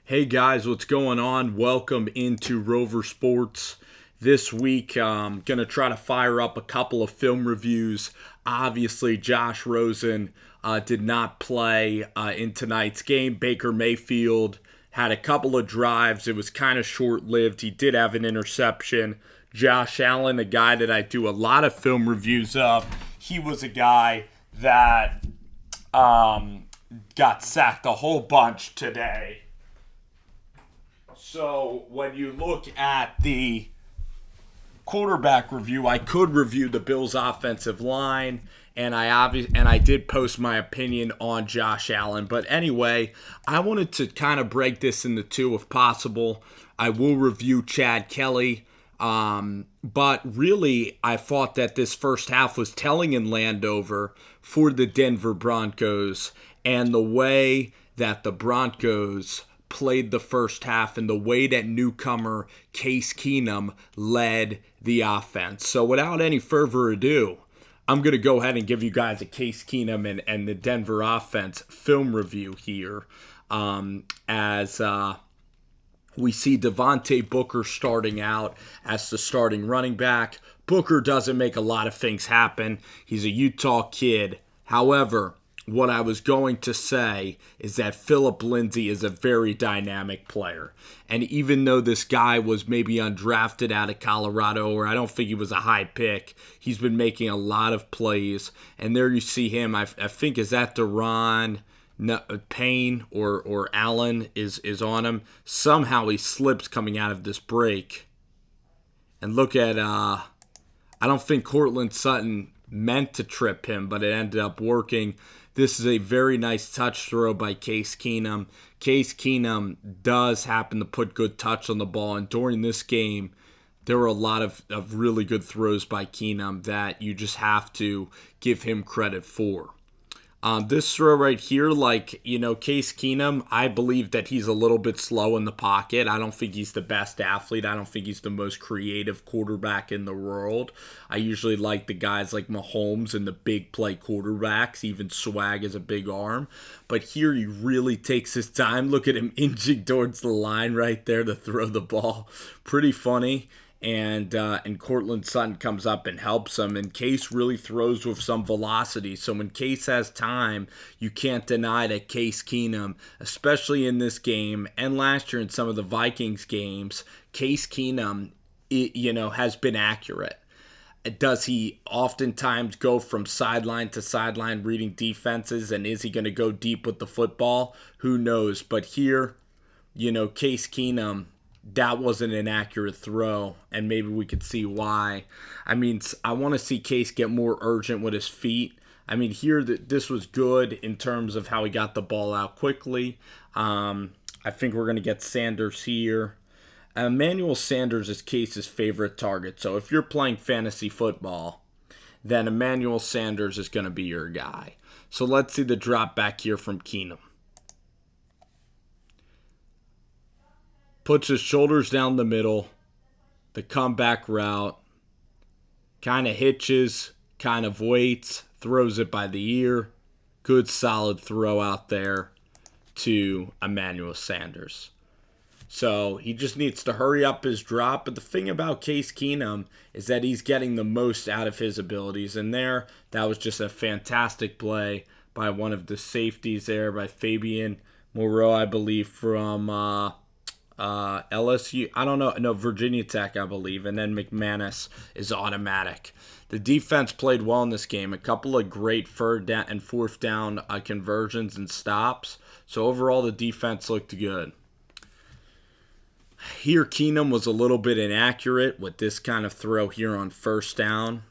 Hey guys, what's going on? Welcome into Rover Sports. This week, I'm going to try to fire up a couple of film reviews. Obviously, Josh Rosen did not play in tonight's game. Baker Mayfield had a couple of drives. It was kind of short lived. He did have an interception. Josh Allen, a guy that I do a lot of film reviews of, he was a guy that got sacked a whole bunch today. So when you look at the quarterback review, I could review the Bills' offensive line, and I did post my opinion on Josh Allen. But anyway, I wanted to kind of break this into two if possible. I will review Chad Kelly. But really, I thought that this first half was telling in Landover for the Denver Broncos, and the way that the Broncos played the first half and the way that newcomer Case Keenum led the offense. So without any further ado, I'm going to go ahead and give you guys a Case Keenum and the Denver offense film review here as we see Devontae Booker starting out as the starting running back. Booker doesn't make a lot of things happen. He's a Utah kid. However, what I was going to say is that Phillip Lindsay is a very dynamic player. And even though this guy was maybe undrafted out of Colorado, or I don't think he was a high pick, he's been making a lot of plays. And there you see him, I think, is that Deron Payne or Allen is on him. Somehow he slips coming out of this break. And look at, I don't think Cortland Sutton meant to trip him, but it ended up working. This is a very nice touch throw by Case Keenum. Case Keenum does happen to put good touch on the ball, and during this game, there were a lot of really good throws by Keenum that you just have to give him credit for. This throw right here, Case Keenum, I believe that he's a little bit slow in the pocket. I don't think he's the best athlete. I don't think he's the most creative quarterback in the world. I usually like the guys like Mahomes and the big play quarterbacks. Even Swag has a big arm. But here he really takes his time. Look at him inching towards the line right there to throw the ball. Pretty funny. And Cortland Sutton comes up and helps him. And Case really throws with some velocity. So when Case has time, you can't deny that Case Keenum, especially in this game and last year in some of the Vikings games, Case Keenum, has been accurate. Does he oftentimes go from sideline to sideline reading defenses? And is he going to go deep with the football? Who knows? But here, Case Keenum, that wasn't an accurate throw, and maybe we could see why. I mean, I want to see Case get more urgent with his feet. I mean, here this was good in terms of how he got the ball out quickly. I think we're going to get Sanders here. Emmanuel Sanders is Case's favorite target. So if you're playing fantasy football, then Emmanuel Sanders is going to be your guy. So let's see the drop back here from Keenum. Puts his shoulders down the middle, the comeback route, kind of hitches, kind of waits, throws it by the ear. Good solid throw out there to Emmanuel Sanders. So he just needs to hurry up his drop. But the thing about Case Keenum is that he's getting the most out of his abilities. And that was just a fantastic play by one of the safeties there, by Fabian Moreau, I believe, from LSU, I don't know, no, Virginia Tech, I believe, and then McManus is automatic. The defense played well in this game. A couple of great third down and fourth down conversions and stops. So overall, the defense looked good. Here, Keenum was a little bit inaccurate with this kind of throw here on first down.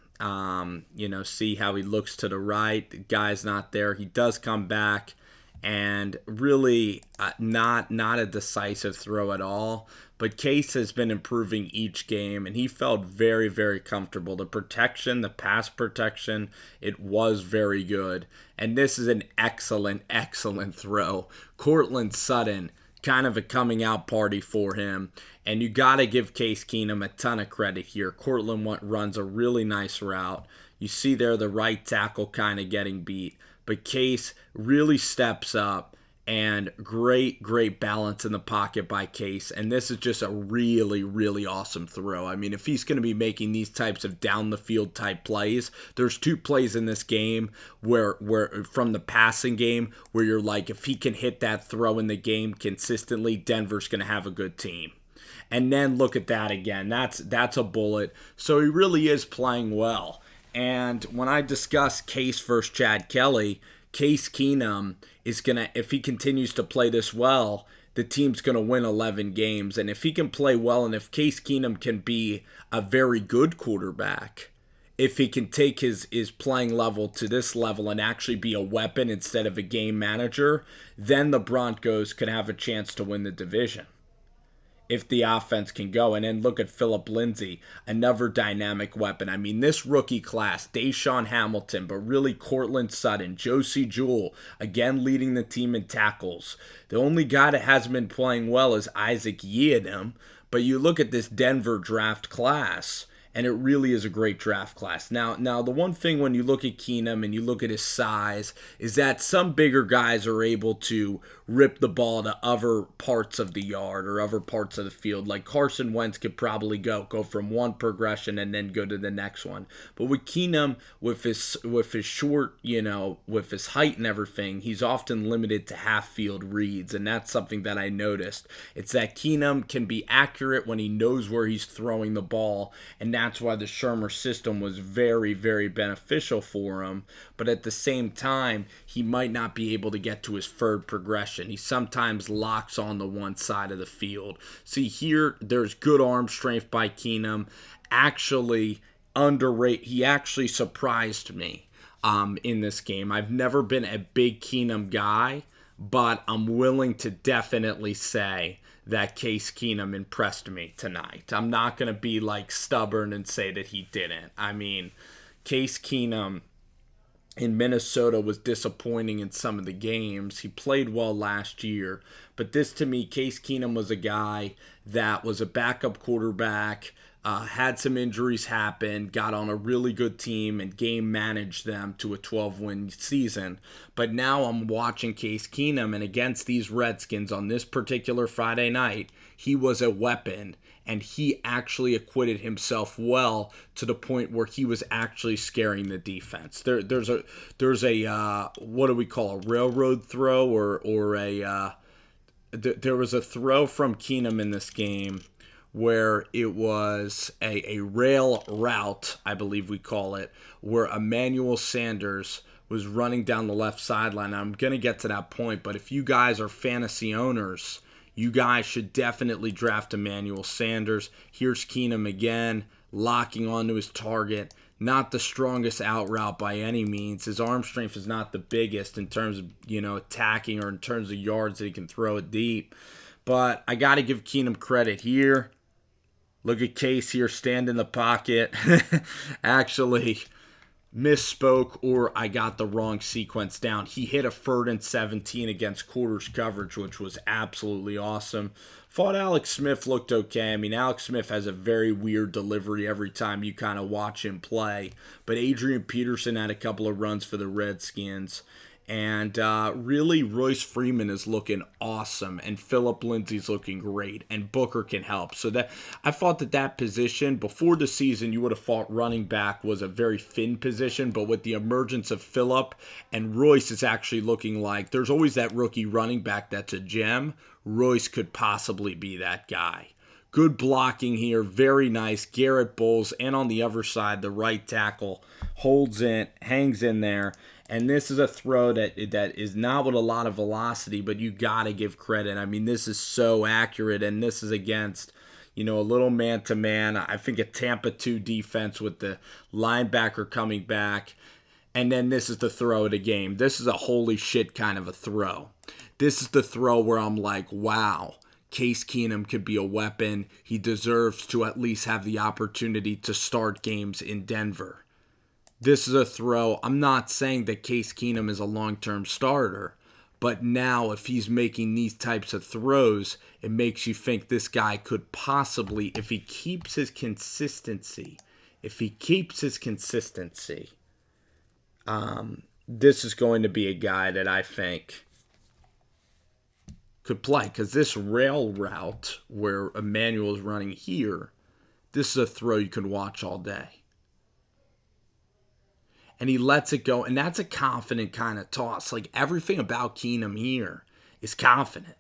See how he looks to the right. The guy's not there. He does come back. And really not a decisive throw at all. But Case has been improving each game, and he felt very, very comfortable. The protection, the pass protection, it was very good. And this is an excellent, excellent throw. Cortland Sutton, kind of a coming out party for him. And you got to give Case Keenum a ton of credit here. Cortland runs a really nice route. You see there the right tackle kind of getting beat. But Case really steps up and great balance in the pocket by Case. And this is just a really awesome throw. I mean, if he's going to be making these types of down the field type plays, there's 2 plays in this game where from the passing game where you're like, if he can hit that throw in the game consistently, Denver's going to have a good team. And then look at that again. That's a bullet. So he really is playing well. And when I discuss Case versus Chad Kelly, Case Keenum is going to, if he continues to play this well, the team's going to win 11 games. And if he can play well, and if Case Keenum can be a very good quarterback, if he can take his playing level to this level and actually be a weapon instead of a game manager, then the Broncos could have a chance to win the division if the offense can go. And then look at Phillip Lindsay, another dynamic weapon. I mean, this rookie class, Deshaun Hamilton, but really Cortland Sutton, Josie Jewell, again leading the team in tackles. The only guy that hasn't been playing well is Isaac Yiadom, but you look at this Denver draft class, and it really is a great draft class. Now, the one thing when you look at Keenum and you look at his size is that some bigger guys are able to rip the ball to other parts of the yard or other parts of the field. Like Carson Wentz could probably go from one progression and then go to the next one. But with Keenum, with his short, with his height and everything, he's often limited to half field reads, and that's something that I noticed. It's that Keenum can be accurate when he knows where he's throwing the ball, and that's why the Shermer system was very beneficial for him. But at the same time, he might not be able to get to his third progression. He sometimes locks on the one side of the field. See, here, there's good arm strength by Keenum. Actually, underrated. He actually surprised me in this game. I've never been a big Keenum guy, but I'm willing to definitely say that Case Keenum impressed me tonight. I'm not going to be like stubborn and say that he didn't. I mean, Case Keenum in Minnesota was disappointing in some of the games. He played well last year, but this to me, Case Keenum was a guy that was a backup quarterback, had some injuries happen, got on a really good team and game managed them to a 12-win season. But now I'm watching Case Keenum, and against these Redskins on this particular Friday night, he was a weapon, and he actually acquitted himself well to the point where he was actually scaring the defense. There's a what do we call a railroad throw or a there was a throw from Keenum in this game where it was a rail route, I believe we call it, where Emmanuel Sanders was running down the left sideline. I'm going to get to that point, but if you guys are fantasy owners, you guys should definitely draft Emmanuel Sanders. Here's Keenum again, locking onto his target. Not the strongest out route by any means. His arm strength is not the biggest in terms of, attacking or in terms of yards that he can throw it deep. But I got to give Keenum credit here. Look at Case here, stand in the pocket. Actually misspoke, or I got the wrong sequence down. He hit a 3rd and 17 against quarters coverage, which was absolutely awesome. Thought Alex Smith looked okay. I mean, Alex Smith has a very weird delivery every time you kind of watch him play. But Adrian Peterson had a couple of runs for the Redskins. And really, Royce Freeman is looking awesome, and Phillip Lindsay's looking great, and Booker can help. So that I thought that position, before the season, you would have thought running back was a very thin position, but with the emergence of Phillip and Royce, it's actually looking like there's always that rookie running back that's a gem. Royce could possibly be that guy. Good blocking here, very nice. Garrett Bowles, and on the other side, the right tackle holds it, hangs in there. And this is a throw that is not with a lot of velocity, but you got to give credit. I mean, this is so accurate, and this is against, a little man-to-man. I think a Tampa 2 defense with the linebacker coming back. And then this is the throw of the game. This is a holy shit kind of a throw. This is the throw where I'm like, wow, Case Keenum could be a weapon. He deserves to at least have the opportunity to start games in Denver. This is a throw. I'm not saying that Case Keenum is a long-term starter, but now if he's making these types of throws, it makes you think this guy could possibly, if he keeps his consistency, this is going to be a guy that I think could play. Because this rail route where Emmanuel is running here, this is a throw you can watch all day. And he lets it go. And that's a confident kind of toss. Like everything about Keenum here is confident.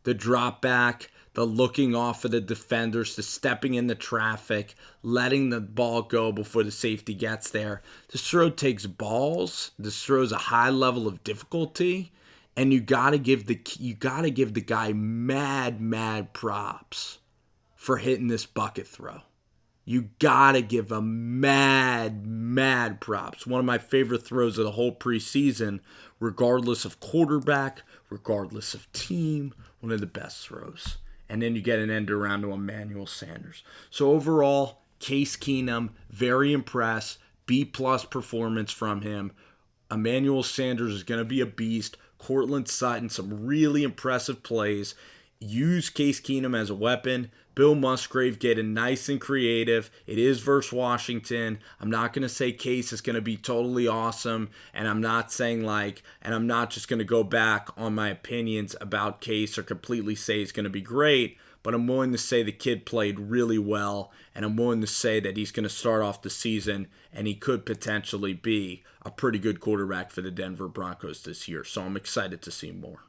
The drop back, the looking off of the defenders, the stepping into traffic, letting the ball go before the safety gets there. This throw takes balls. This throws a high level of difficulty. And you gotta give the guy mad props for hitting this bucket throw. You gotta give him mad props. One of my favorite throws of the whole preseason, regardless of quarterback, regardless of team, one of the best throws. And then you get an end around to Emmanuel Sanders. So overall, Case Keenum, very impressed. B+ performance from him. Emmanuel Sanders is going to be a beast. Cortland Sutton, some really impressive plays. Use Case Keenum as a weapon. Bill Musgrave getting nice and creative. It is versus Washington. I'm not going to say Case is going to be totally awesome. And I'm not just going to go back on my opinions about Case or completely say he's going to be great. But I'm willing to say the kid played really well. And I'm willing to say that he's going to start off the season and he could potentially be a pretty good quarterback for the Denver Broncos this year. So I'm excited to see more.